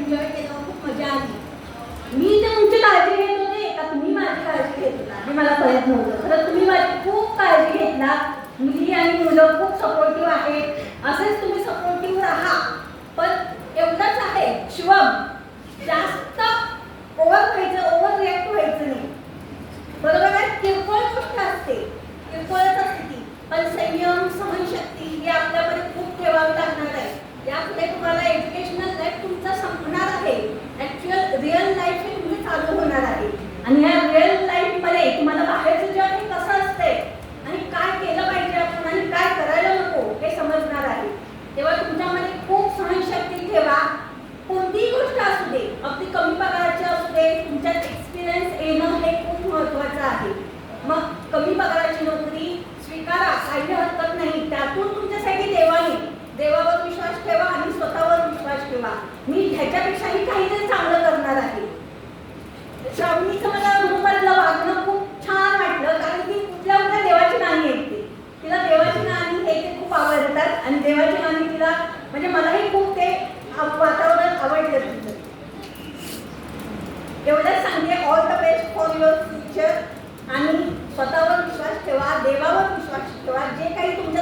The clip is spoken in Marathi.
एन्जॉय केलं, खूप मजा आली। मी तुमची काळजी घेत होते का तुम्ही माझी काळजी घेत होता हे मला कळत नव्हतं। खरं तुम्ही माझी खूप काळजी घेतला। मुली आणि मुलं खूप सपोर्टिव्ह आहेत, असेच तुम्ही सपोर्टिव्ह राहा। पण एवढंच आहे शिवम, जास्त ओव्हर व्हायचं, ओव्हर रिॲक्ट व्हायचं नाही, बरोबर आहे? किरकोळ गोष्ट असते, किरकोळच असते ती, पण संयम सहनशक्ती ही आपल्यामध्ये खूप ठेवावी लागणार आहे। यापुढे तुम्हाला एज्युकेशनल लाईफ तुमचं संपणार आहे, ॲक्च्युअल रिअल लाईफ हे तुम्ही चालू होणार आहे। आणि या रिअल लाईफमध्ये तुम्हाला बाहेरचं जग हे कसं असतंय आणि काय केलं पाहिजे आपण आणि काय करायला नको हे समजणार आहे। तेव्हा तुमच्यामध्ये खूप सहनशक्ती ठेवा। कोणतीही गोष्ट असू दे, अगदी कमी पगाराची असू दे, तुमच्यात एक्सपिरियन्स येणं हे खूप महत्त्वाचं आहे। मग कमी पगाराची नोकरी स्वीकारा, काही हरकत नाही। त्यातून तुमच्यासाठी देवावर विश्वास ठेवा आणि स्वतःवर विश्वास ठेवा। मी ह्याच्यापेक्षाही काहीतरी चांगलं करणार आहे। श्रावणीचं मला अनुपमला वागणं खूप छान वाटलं, कारण की कुठल्या देवाची गाणी ऐकते, तिला देवाची गाणी हे ते खूप आवडतात आणि देवाची गाणी तिला म्हणजे मलाही खूप ते वातावरण आवडलं तिचं। एवढंच सांगते, all the best for your future. आणि स्वतःवर विश्वास ठेवा, देवावर विश्वास ठेवा, जे काही तुमच्या